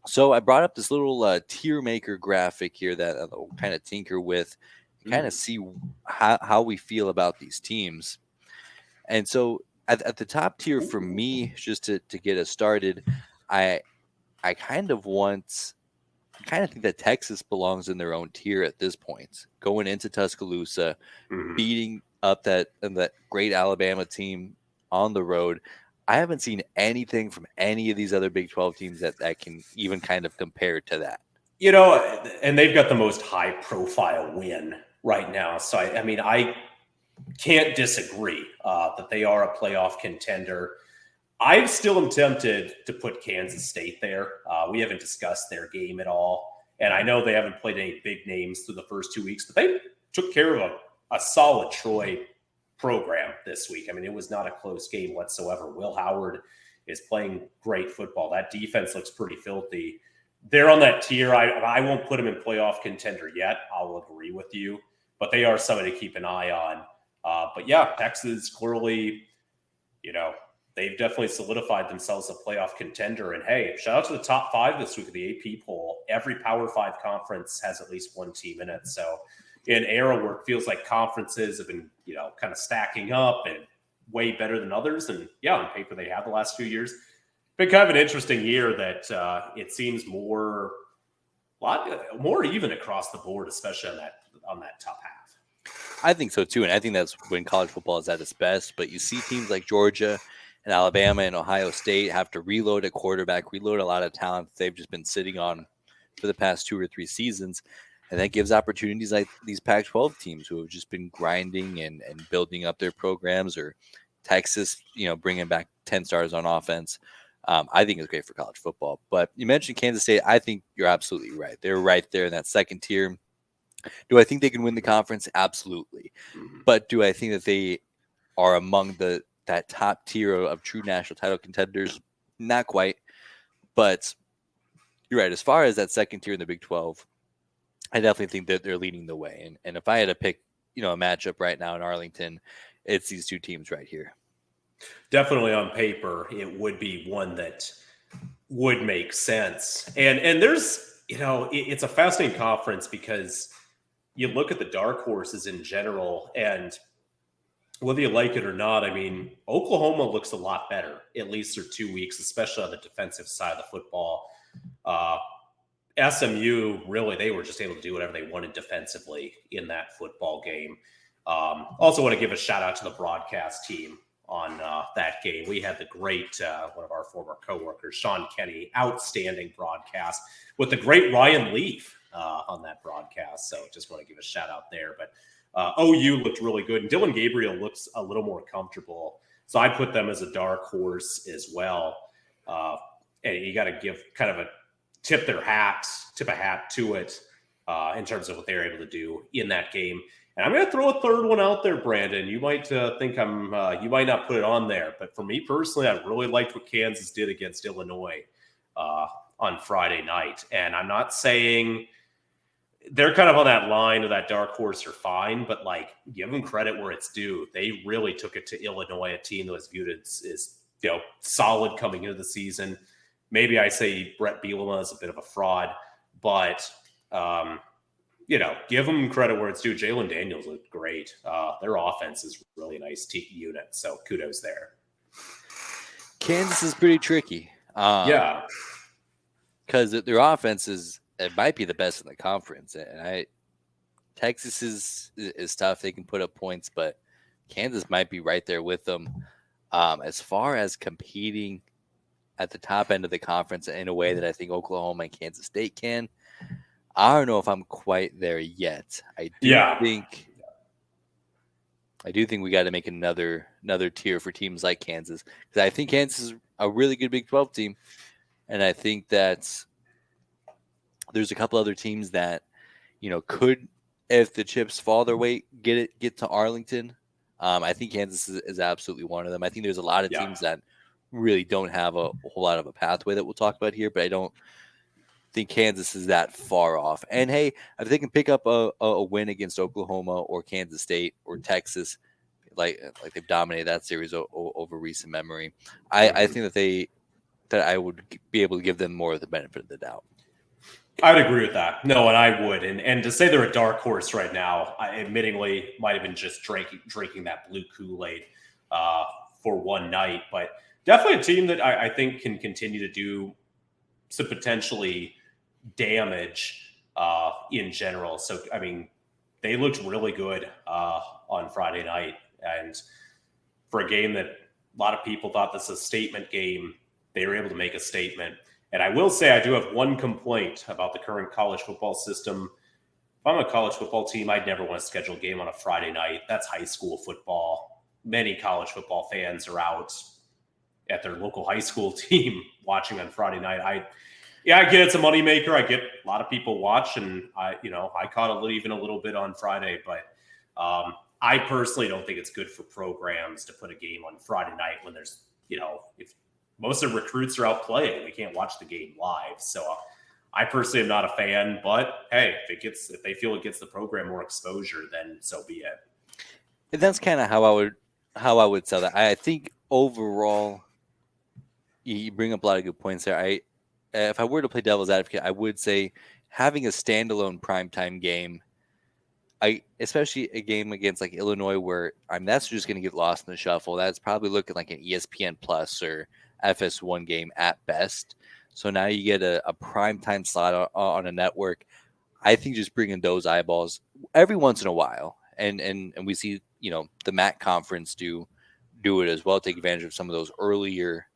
So I brought up this little tier maker graphic here that I'll kind of tinker with, kind of Mm. see how we feel about these teams. And so at the top tier for Ooh. me, just to get us started, I I kind of think that Texas belongs in their own tier at this point. Going into Tuscaloosa, Mhm. beating up that great Alabama team on the road. I haven't seen anything from any of these other Big 12 teams that can even kind of compare to that. You know, and they've got the most high profile win right now. So, I mean, I can't disagree that they are a playoff contender. I still am tempted to put Kansas State there. We haven't discussed their game at all. And I know they haven't played any big names through the first 2 weeks, but they took care of a solid Troy program this week. I mean, it was not a close game whatsoever. Will Howard is playing great football. That defense looks pretty filthy. They're on that tier. I won't put them in playoff contender yet. I'll agree with you, but they are somebody to keep an eye on. But yeah, Texas clearly, you know, they've definitely solidified themselves a playoff contender. And hey, shout out to the top five this week of the AP poll. Every Power Five conference has at least one team in it. So in an era where it feels like conferences have been, kind of stacking up and way better than others. And yeah, on paper they have the last few years. Been kind of an interesting year that it seems a lot more even across the board, especially on that top half. I think so too, and I think that's when college football is at its best. But you see teams like Georgia and Alabama and Ohio State have to reload at quarterback, reload a lot of talent that they've just been sitting on for the past 2 or 3 seasons. And that gives opportunities like these Pac 12 teams who have just been grinding and building up their programs, or Texas, bringing back 10 stars on offense. I think it's great for college football. But you mentioned Kansas State. I think you're absolutely right. They're right there in that second tier. Do I think they can win the conference? Absolutely. Mhm. But do I think that they are among that top tier of true national title contenders? Not quite. But you're right. As far as that second tier in the Big 12, I definitely think that they're leading the way. And if I had to pick, a matchup right now in Arlington, it's these two teams right here. Definitely on paper, it would be one that would make sense. And there's, it's a fascinating conference because you look at the dark horses in general, and whether you like it or not, I mean, Oklahoma looks a lot better, at least through 2 weeks, especially on the defensive side of the football. Uh, SMU, really, they were just able to do whatever they wanted defensively in that football game. Also, want to give a shout out to the broadcast team on that game. We had the great, one of our former coworkers, Sean Kenny, outstanding broadcast with the great Ryan Leaf on that broadcast. So just want to give a shout out there. But OU looked really good, and Dylan Gabriel looks a little more comfortable. So I put them as a dark horse as well. And you got to give kind of a tip a hat to it in terms of what they're able to do in that game. And I'm going to throw a third one out there, Brandon. You might think you might not put it on there, but for me personally, I really liked what Kansas did against Illinois on Friday night. And I'm not saying they're kind of on that line of that dark horse are fine, but give them credit where it's due. They really took it to Illinois, a team that was viewed as solid coming into the season. Maybe I say Brett Bielema is a bit of a fraud, but give them credit where it's due. Jalen Daniels looked great. Their offense is really a nice unit, so kudos there. Kansas is pretty tricky. Yeah. Because their offense it might be the best in the conference, and Texas is tough. They can put up points, but Kansas might be right there with them. As far as competing at the top end of the conference in a way that I think Oklahoma and Kansas State can, I don't know if I'm quite there yet. I do think we got to make another tier for teams like Kansas, because I think Kansas is a really good Big 12 team, and I think that there's a couple other teams that could, if the chips fall their way, get to Arlington. I think Kansas is absolutely one of them. I think there's a lot of teams that really don't have a whole lot of a pathway that we'll talk about here, but I don't think Kansas is that far off. And hey, if they can pick up a win against Oklahoma or Kansas State or Texas, like they've dominated that series over recent memory, I think that that I would be able to give them more of the benefit of the doubt. I would agree with that. No, and I would. And to say they're a dark horse right now, I admittingly might have been just drinking that blue Kool-Aid for one night. But definitely a team that I think can continue to do some potentially damage in general. So, I mean, they looked really good on Friday night. And for a game that a lot of people thought this was a statement game, they were able to make a statement. And I will say I do have one complaint about the current college football system. If I'm a college football team, I'd never want to schedule a game on a Friday night. That's high school football. Many college football fans are out at their local high school team watching on Friday night. I get it's a moneymaker. I get a lot of people watch, and I caught even a little bit on Friday, but I personally don't think it's good for programs to put a game on Friday night when there's, if most of the recruits are out playing, we can't watch the game live. So I personally am not a fan, but hey, if they feel it gets the program more exposure, then so be it. And that's kind of how I would sell that. I think overall, you bring up a lot of good points there. If I were to play devil's advocate, I would say having a standalone primetime game, especially a game against like Illinois, where that's just going to get lost in the shuffle. That's probably looking like an ESPN Plus or FS1 game at best. So now you get a primetime slot on a network. I think just bringing those eyeballs every once in a while, and we see the MAC conference do it as well. Take advantage of some of those earlier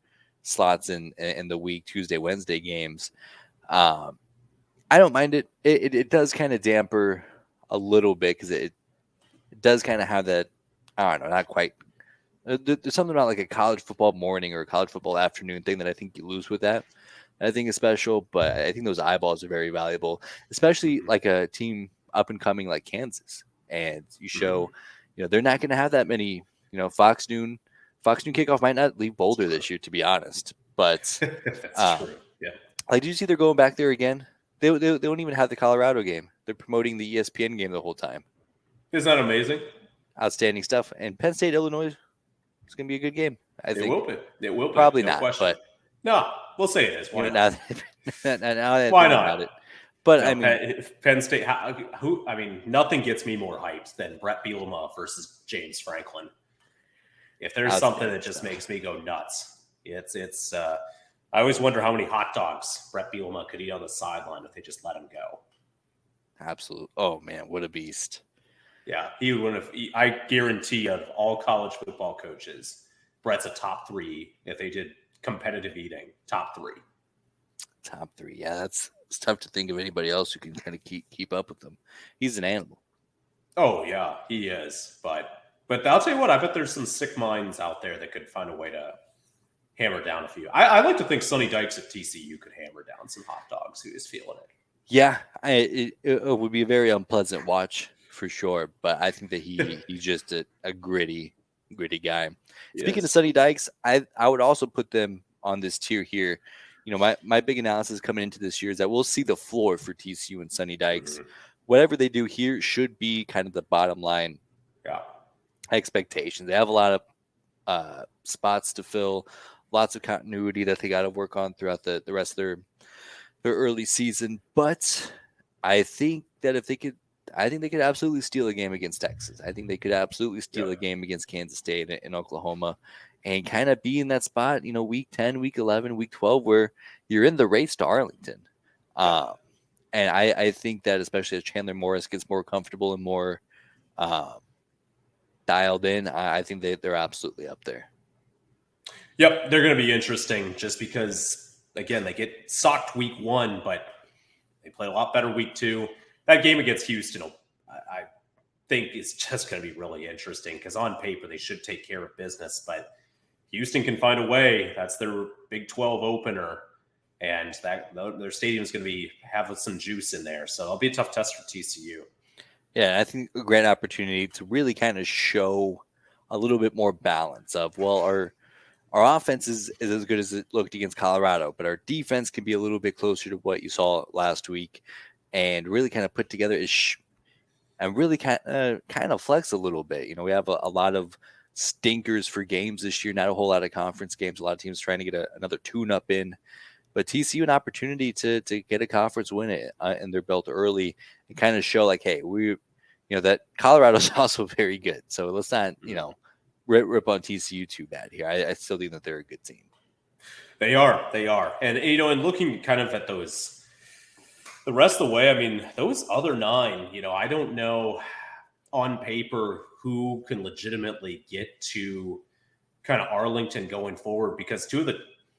slots in the week, Tuesday, Wednesday games. I don't mind it. It does kind of damper a little bit because it does kind of have that. I don't know, not quite. There's something about like a college football morning or a college football afternoon thing that I think you lose with that. I think is special, but I think those eyeballs are very valuable, especially like a team up and coming like Kansas. And you show, they're not going to have that many. Fox Noon kickoff might not leave Boulder this year, to be honest. But that's true. Yeah. Like, did you see they're going back there again? They don't even have the Colorado game. They're promoting the ESPN game the whole time. Isn't that amazing? Outstanding stuff. And Penn State, Illinois, it's going to be a good game. I think. It will be. Probably no not, question. But no, we'll say it is. Why not? Now Why not? About it. But Penn State. Nothing gets me more hyped than Brett Bielema versus James Franklin. If there's something that just makes me go nuts, it's. I always wonder how many hot dogs Brett Bielema could eat on the sideline if they just let him go. Absolutely. Oh man, what a beast! Yeah, he would have. I guarantee of all college football coaches, Brett's a top 3 if they did competitive eating. Top 3. Top 3. Yeah, it's tough to think of anybody else who can kind of keep up with him. He's an animal. Oh yeah, he is. But I'll tell you what, I bet there's some sick minds out there that could find a way to hammer down a few. I like to think Sonny Dykes at TCU could hammer down some hot dogs who is feeling it. Yeah, it would be a very unpleasant watch for sure. But I think that he's just a gritty guy. Yes. Speaking of Sonny Dykes, I would also put them on this tier here. My big analysis coming into this year is that we'll see the floor for TCU and Sonny Dykes. Mm-hmm. Whatever they do here should be kind of the bottom line expectations. They have a lot of spots to fill, lots of continuity that they got to work on throughout the rest of their early season. But I think that I think they could absolutely steal a game against Texas. I think they could absolutely steal a game against Kansas State and Oklahoma and kind of be in that spot, week 10, week 11, week 12, where you're in the race to Arlington. And I think that especially as Chandler Morris gets more comfortable and more dialed in, I think they're absolutely up there. Yep, they're going to be interesting just because, again, they get socked week 1, but they play a lot better week 2. That game against Houston, I think, is just going to be really interesting because on paper they should take care of business, but Houston can find a way. That's their Big 12 opener, and their stadium is going to have some juice in there. So it'll be a tough test for TCU. Yeah, I think a great opportunity to really kind of show a little bit more balance of, well, our offense is as good as it looked against Colorado, but our defense can be a little bit closer to what you saw last week, and really kind of put together and really kind of flex a little bit. We have a lot of stinkers for games this year. Not a whole lot of conference games. A lot of teams trying to get another tune-up in. But TCU an opportunity to get a conference win in their belt early and kind of show like, hey, that Colorado's also very good. So let's not, rip on TCU too bad here. I still think that they're a good team. They are. And, and looking kind of at those, the rest of the way, I mean, those other 9, I don't know on paper who can legitimately get to kind of Arlington going forward, because 2 of the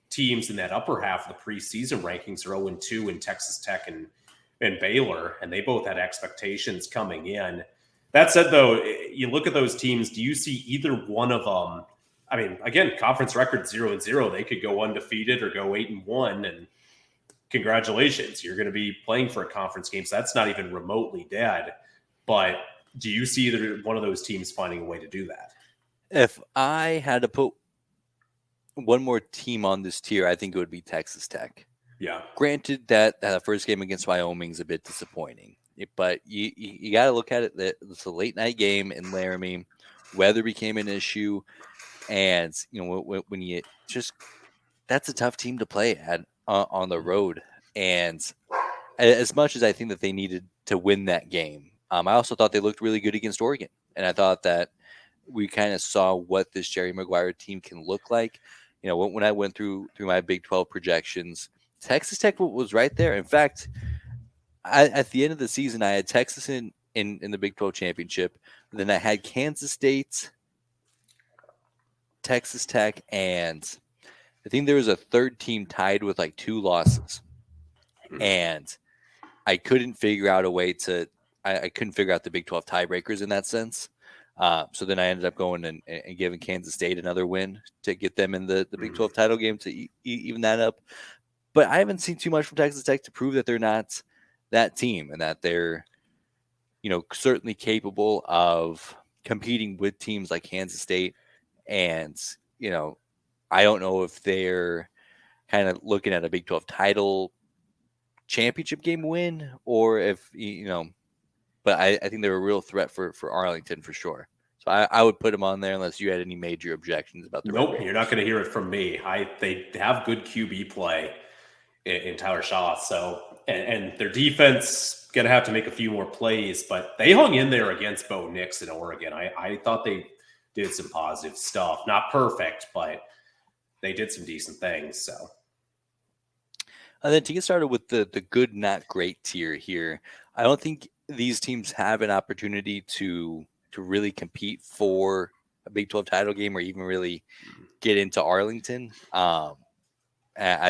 teams in that upper half of the preseason rankings are 0-2 in Texas Tech and Baylor, and they both had expectations coming in. That said, though, you look at those teams, do you see either one of them? I mean, again, conference record 0-0. They could go undefeated or go 8-1, and congratulations, you're going to be playing for a conference game. So that's not even remotely dead. But do you see either one of those teams finding a way to do that? If I had to put one more team on this tier, I think it would be Texas Tech. Yeah. Granted that first game against Wyoming is a bit disappointing, but you got to look at it that it's a late night game in Laramie. Weather became an issue, and when you just, that's a tough team to play at on the road. And as much as I think that they needed to win that game, I also thought they looked really good against Oregon, and I thought that we kind of saw what this Jerry Maguire team can look like. When I went through my Big 12 projections, Texas Tech was right there. In fact, at the end of the season, I had Texas in the Big 12 championship. Then I had Kansas State, Texas Tech, and I think there was a third team tied with like 2 losses. And I couldn't figure out a way to – I couldn't figure out the Big 12 tiebreakers in that sense. So then I ended up going and giving Kansas State another win to get them in the Big 12 title game to even that up. But I haven't seen too much from Texas Tech to prove that they're not that team, and that they're, certainly capable of competing with teams like Kansas State. And, I don't know if they're kind of looking at a Big 12 title championship game win, or if, but I think they're a real threat for Arlington for sure. So I would put them on there unless you had any major objections about the Nope, you're not going to hear it from me. They have good QB play in Tyler Shaw. So and their defense going to have to make a few more plays, but they hung in there against Bo Nix in Oregon. I thought they did some positive stuff. Not perfect, but they did some decent things. So. And then to get started with the good, not great tier here, I don't think these teams have an opportunity to really compete for a Big 12 title game or even really get into Arlington. I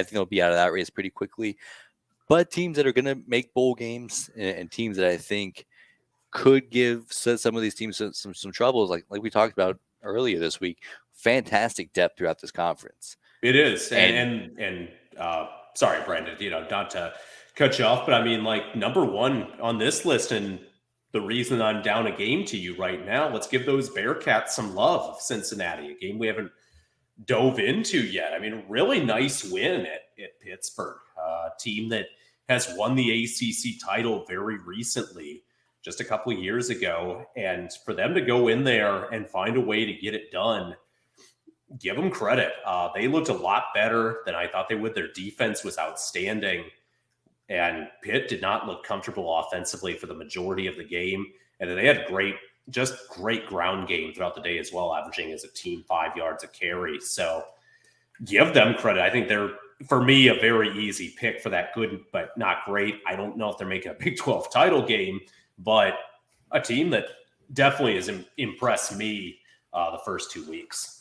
think they'll be out of that race pretty quickly. But teams that are going to make bowl games and teams that I think could give some of these teams some troubles, like we talked about earlier this week, fantastic depth throughout this conference. It is. And sorry, Brandon, not to cut you off, but I mean, like, number 1 on this list, and the reason I'm down a game to you right now, let's give those Bearcats some love. Cincinnati, a game we haven't dove into yet. I mean, really nice win at Pittsburgh, a team that has won the ACC title very recently, just a couple of years ago. And for them to go in there and find a way to get it done, give them credit. They looked a lot better than I thought they would. Their defense was outstanding, and Pitt did not look comfortable offensively for the majority of the game. And then they had great ground game throughout the day as well, averaging as a team 5 yards a carry. So give them credit. I think they're, for me, a very easy pick for that good but not great. I don't know if they're making a Big 12 title game, but a team that definitely has impressed me the first 2 weeks.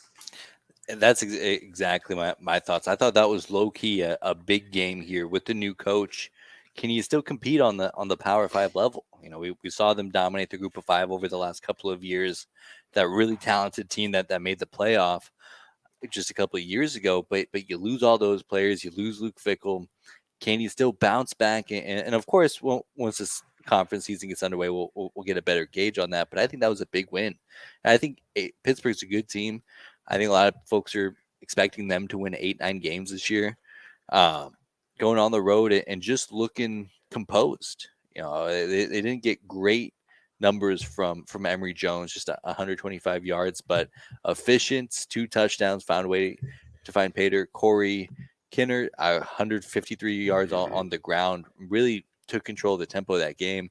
And that's exactly my thoughts. I thought that was low-key a big game here with the new coach. Can you still compete on the Power 5 level? We saw them dominate the Group of 5 over the last couple of years. That really talented team that made the playoff just a couple of years ago. But you lose all those players. You lose Luke Fickell. Can you still bounce back? And of course, once this conference season gets underway, we'll get a better gauge on that. But I think that was a big win. And I think Pittsburgh's a good team. I think a lot of folks are expecting them to win 8-9 games this year. Going on the road and just looking composed. They didn't get great numbers from Emory Jones, just 125 yards, but efficient, 2 touchdowns, found a way to find Pater. Corey Kinner, 153 yards on the ground, really took control of the tempo of that game.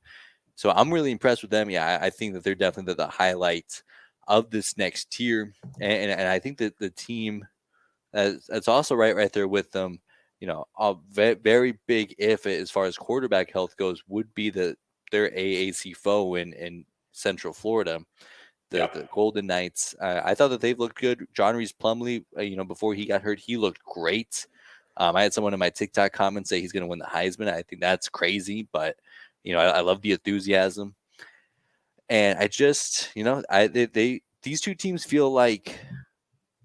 So I'm really impressed with them. Yeah, I think that they're definitely the highlight of this next tier, and I think that the team that's also right there with them. A very big if as far as quarterback health goes would be their AAC foe in Central Florida, the Yep. Golden Knights. I thought that they've looked good. John Reese Plumlee, before he got hurt, he looked great. I had someone in my TikTok comments say he's going to win the Heisman. I think that's crazy, but I love the enthusiasm, and I just these two teams feel like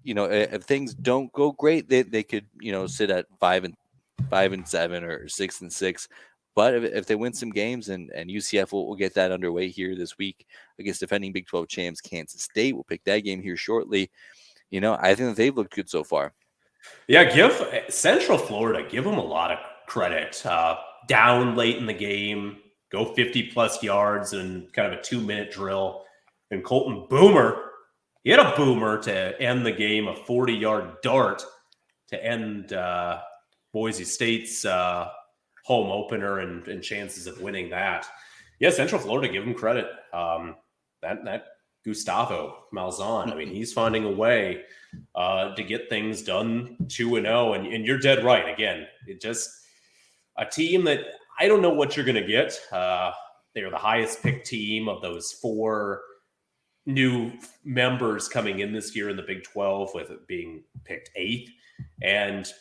if things don't go great, they could sit at 5-7 or 6-6. But if they win some games and UCF will get that underway here this week against defending Big 12 champs Kansas State, we'll pick that game here shortly. I think that they've looked good so far. Yeah, give Central Florida, give them a lot of credit. Down late in the game, go 50 plus yards in kind of a 2-minute drill. And Colton Boomer, he had a boomer to end the game, a 40-yard dart to end Boise State's home opener and chances of winning that. Yeah, Central Florida, give them credit. That Gustavo Malzahn, I mean, he's finding a way to get things done 2-0. And you're dead right. Again, it just a team that I don't know what you're going to get. They're the highest picked team of those 4 new members coming in this year in the Big 12, with it being picked 8th. And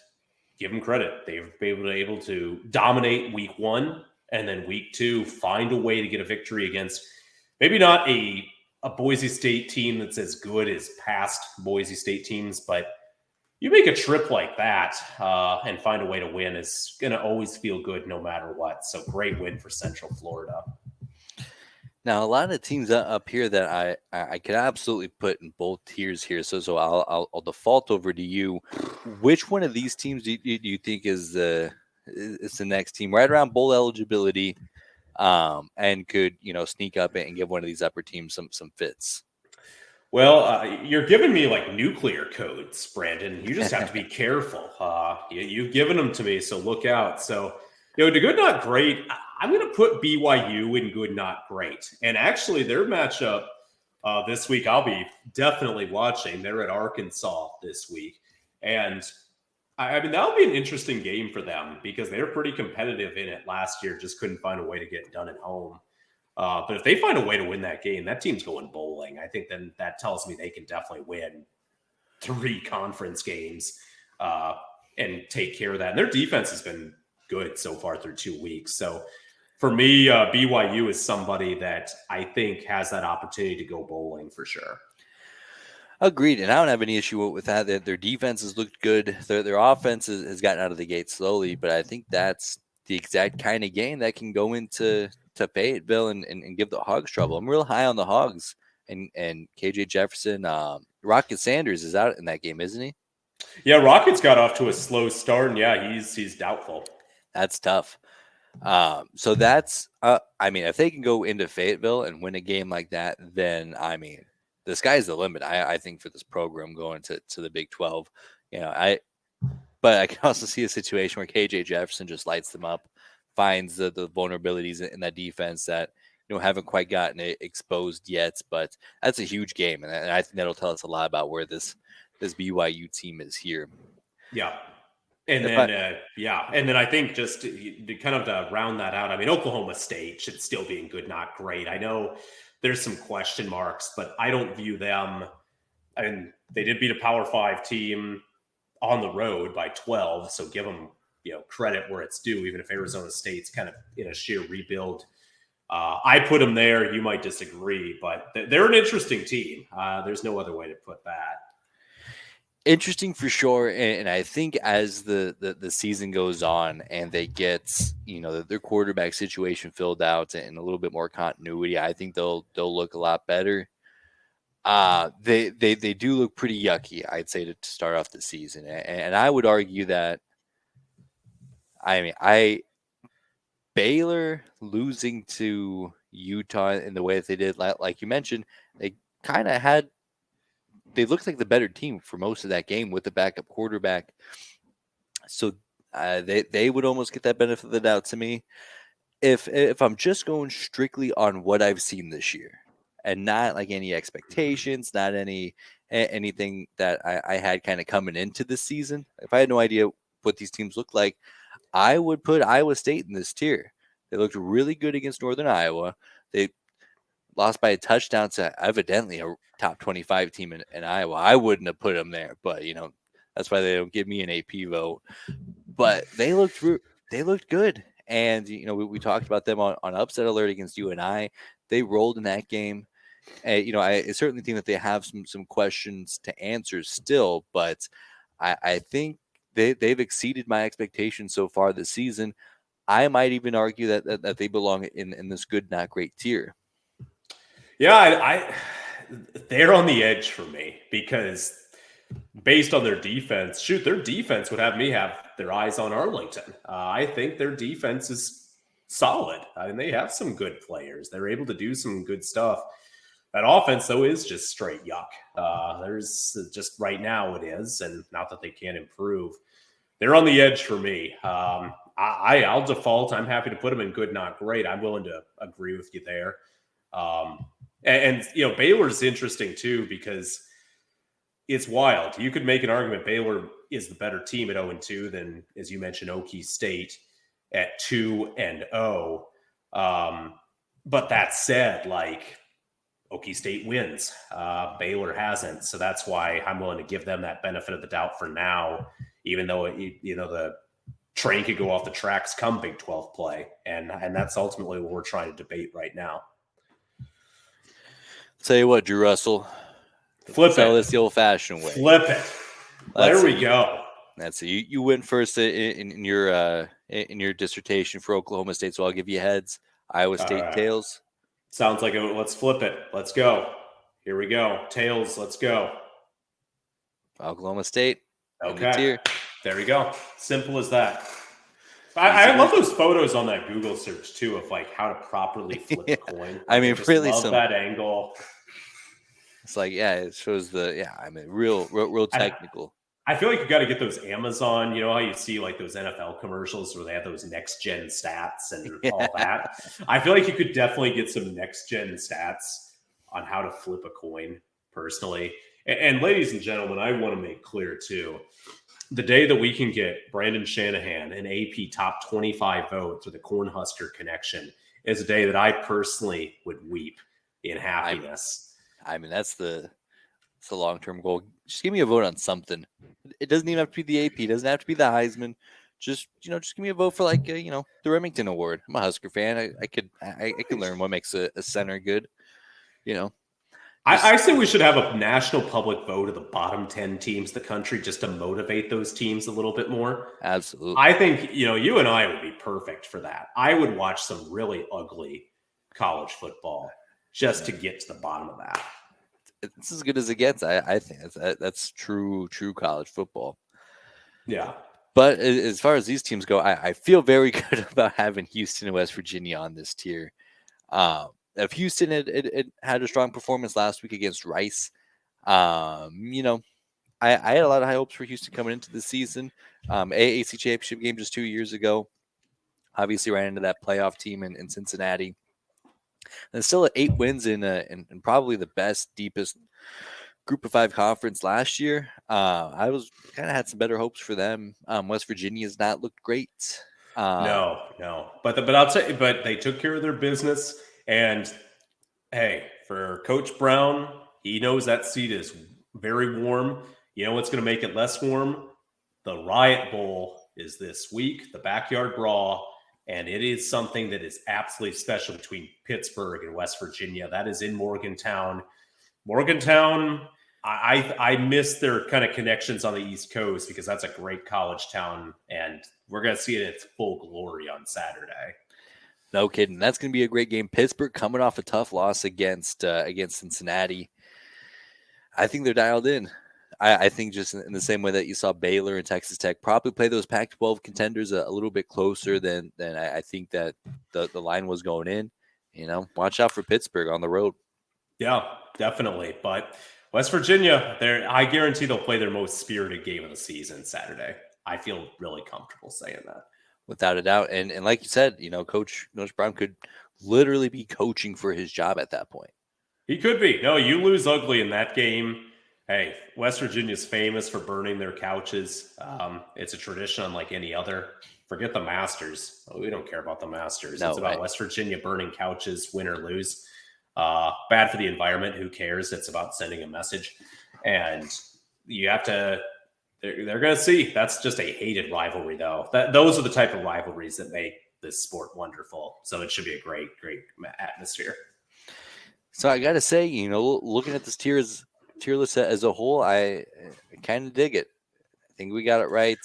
give them credit. They've been able to dominate week 1, and then week 2, find a way to get a victory against maybe not a Boise State team that's as good as past Boise State teams, but you make a trip like that and find a way to win is going to always feel good no matter what. So great win for Central Florida. Now, a lot of teams up here that I could absolutely put in both tiers here. So I'll default over to you. Which one of these teams do you think is the next team right around bowl eligibility, and could sneak up and give one of these upper teams some fits? Well, you're giving me like nuclear codes, Brandon. You just have to be careful. You've given them to me, so look out. So, to good, not great, I'm going to put BYU in good, not great. And actually, their matchup this week, I'll be definitely watching. They're at Arkansas this week. And I mean, that'll be an interesting game for them because they were pretty competitive in it last year, just couldn't find a way to get it done at home. But if they find a way to win that game, that team's going bowling. I think then that tells me they can definitely win 3 conference games and take care of that. And their defense has been good so far through 2 weeks. So for me, BYU is somebody that I think has that opportunity to go bowling for sure. Agreed, and I don't have any issue with that. Their defense has looked good. Their offense has gotten out of the gate slowly, but I think that's the exact kind of game that can go into Fayetteville and give the Hogs trouble. I'm real high on the Hogs and KJ Jefferson. Rocket Sanders is out in that game, isn't he? Yeah, Rockets got off to a slow start, and yeah, he's doubtful. That's tough. So that's I mean, if they can go into Fayetteville and win a game like that, then I mean, the sky's the limit. I think for this program going to the Big 12. But I can also see a situation where KJ Jefferson just lights them up, finds the vulnerabilities in that defense that haven't quite gotten exposed yet. But that's a huge game, and I think that'll tell us a lot about where this BYU team is here. Yeah. And then I think just to kind of to round that out, I mean, Oklahoma State should still be in good, not great. I know there's some question marks, but I don't view them. I mean, they did beat a Power 5 team on the road by 12, so give them credit where it's due, even if Arizona State's kind of in a sheer rebuild. I put them there. You might disagree, but they're an interesting team. There's no other way to put that. Interesting for sure, and I think as the season goes on and they get their quarterback situation filled out and a little bit more continuity, I think they'll look a lot better. They do look pretty yucky, I'd say, to start off the season, and I would argue that Baylor losing to Utah in the way that they did. Like you mentioned, they kind of they looked like the better team for most of that game with the backup quarterback. So they would almost get that benefit of the doubt to me. If I'm just going strictly on what I've seen this year, and not like any expectations, not anything that I had kind of coming into this season. If I had no idea what these teams look like, I would put Iowa State in this tier. They looked really good against Northern Iowa. They lost by a touchdown to evidently a top 25 team in Iowa. I wouldn't have put them there, but that's why they don't give me an AP vote. But they looked good, and we talked about them on upset alert against UNI. They rolled in that game. And, I certainly think that they have some questions to answer still, but I think they've exceeded my expectations so far this season. I might even argue that they belong in this good, not great tier. Yeah, I they're on the edge for me because based on their defense, their defense would have me have their eyes on Arlington. I think their defense is solid. I mean, they have some good players. They're able to do some good stuff. That offense, though, is just straight yuck. There's just right now it is, and not that they can't improve. They're on the edge for me. I'll default. I'm happy to put them in good, not great. I'm willing to agree with you there. And Baylor's interesting too because it's wild. You could make an argument Baylor is the better team at 0-2 than, as you mentioned, Okie State at 2-0. But that said, like Okie State wins, Baylor hasn't, so that's why I'm willing to give them that benefit of the doubt for now, even though the train could go off the tracks come Big 12 play, and that's ultimately what we're trying to debate right now. Tell you what, Drew Russell, sell this the old-fashioned way. Flip it. There we go. That's it. You went first in your dissertation for Oklahoma State, so I'll give you heads. Iowa State tails. Sounds like let's flip it. Let's go. Here we go. Tails. Let's go. Oklahoma State. Okay. There we go. Simple as that. I love those photos on that Google search too of like how to properly flip a coin. I mean, really, love that angle. It's like, it shows real technical. I feel like you got to get those Amazon. You know how you see like those NFL commercials where they have those next gen stats and all that. I feel like you could definitely get some next gen stats on how to flip a coin. Personally, and ladies and gentlemen, I want to make clear too. The day that we can get Brandon Shanahan an AP top 25 vote for the Cornhusker connection is a day that I personally would weep in happiness. I mean, that's the long-term goal. Just give me a vote on something. It doesn't even have to be the AP. It doesn't have to be the Heisman. Just give me a vote for like the Remington Award. I'm a Husker fan. I could learn what makes a center good. I say we should have a national public vote of the bottom 10 teams in the country just to motivate those teams a little bit more. Absolutely. I think, you and I would be perfect for that. I would watch some really ugly college football just to get to the bottom of that. It's as good as it gets. I think that's true college football. Yeah. But as far as these teams go, I feel very good about having Houston and West Virginia on this tier. If Houston had a strong performance last week against Rice, I had a lot of high hopes for Houston coming into the season. AAC championship game just 2 years ago. Obviously ran into that playoff team in Cincinnati. And still at 8 wins in probably the best, deepest Group of 5 conference last year. I was kind of had some better hopes for them. West Virginia has not looked great. No. But I'll tell you, but they took care of their business. And hey, for Coach Brown, he knows that seat is very warm. You know what's going to make it less warm? The Riot Bowl is this week, the Backyard Brawl. And it is something that is absolutely special between Pittsburgh and West Virginia. That is in Morgantown. Morgantown, I miss their kind of connections on the East Coast because that's a great college town. And we're going to see it in its full glory on Saturday. No kidding. That's going to be a great game. Pittsburgh coming off a tough loss against Cincinnati. I think they're dialed in. I think just in the same way that you saw Baylor and Texas Tech probably play those Pac-12 contenders a little bit closer than I think that the line was going in. Watch out for Pittsburgh on the road. Yeah, definitely. But West Virginia, I guarantee they'll play their most spirited game of the season Saturday. I feel really comfortable saying that. Without a doubt. And like you said, Coach Brown could literally be coaching for his job at that point. He could be. No, you lose ugly in that game. Hey, West Virginia's famous for burning their couches. It's a tradition unlike any other. Forget the Masters. We don't care about the Masters. No, it's about right. West Virginia burning couches, win or lose. Bad for the environment. Who cares? It's about sending a message. And you have to, they're going to see. That's just a hated rivalry, though. Those are the type of rivalries that make this sport wonderful. So it should be a great, great atmosphere. So I got to say, looking at this tier list as a whole, I kind of dig it. I think we got it right.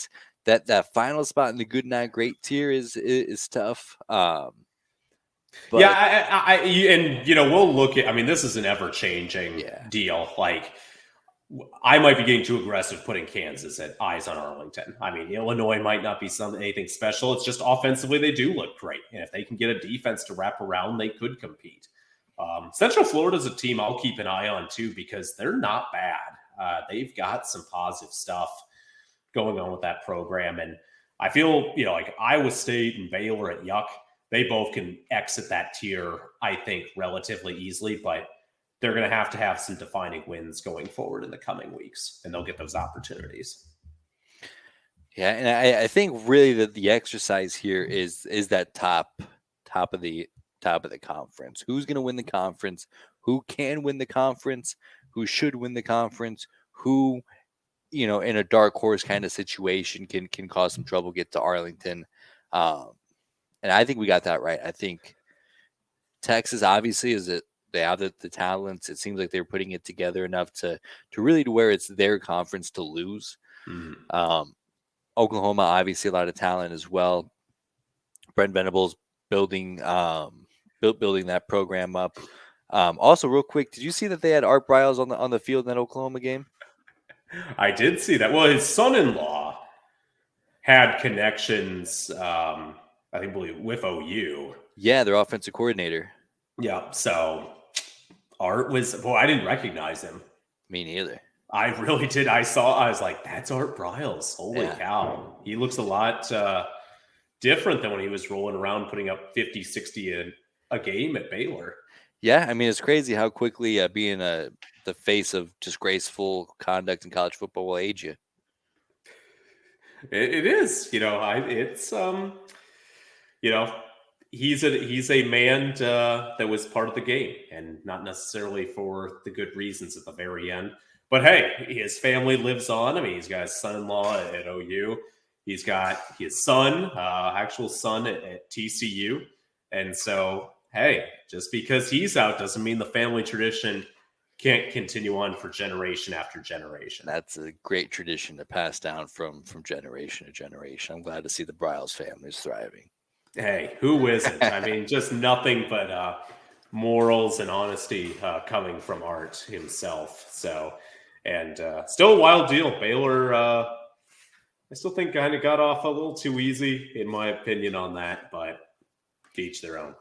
That final spot in the good, not great tier is tough. But yeah, we'll look at. I mean, this is an ever-changing deal. Like, I might be getting too aggressive putting Kansas at eyes on Arlington. I mean, Illinois might not be anything special. It's just offensively they do look great, and if they can get a defense to wrap around, they could compete. Central Florida is a team I'll keep an eye on too because they're not bad. They've got some positive stuff going on with that program, and I feel like Iowa State and Baylor at Yuck, they both can exit that tier, I think, relatively easily, but they're going to have some defining wins going forward in the coming weeks, and they'll get those opportunities. Yeah, and I think really that the exercise here is that top of the conference. Who's going to win the conference? Who can win the conference? Who should win the conference? Who, in a dark horse kind of situation can cause some trouble, get to Arlington. And I think we got that right. I think Texas obviously they have the talents. It seems like they're putting it together enough to really to where it's their conference to lose. Mm-hmm. Oklahoma, obviously a lot of talent as well. Brent Venables building that program up. Also, real quick, did you see that they had Art Briles on the field in that Oklahoma game? I did see that. Well, his son-in-law had connections, I believe, with OU. Yeah, their offensive coordinator. Yeah, so Art was. Well, I didn't recognize him. Me neither. I really did. I was like, that's Art Briles. Holy cow. He looks a lot different than when he was rolling around putting up 50, 60 a game at Baylor. Yeah, I mean, it's crazy how quickly being the face of disgraceful conduct in college football will age you. It is. He's a man that was part of the game and not necessarily for the good reasons at the very end. But hey, his family lives on. I mean, he's got his son-in-law at OU. He's got his son, actual son at TCU. And so, hey, just because he's out doesn't mean the family tradition can't continue on for generation after generation. That's a great tradition to pass down from generation to generation. I'm glad to see the Briles families thriving. Hey, who isn't? I mean, just nothing but morals and honesty coming from Art himself. So, and still a wild deal. Baylor, I still think kind of got off a little too easy, in my opinion, on that, but to each their own.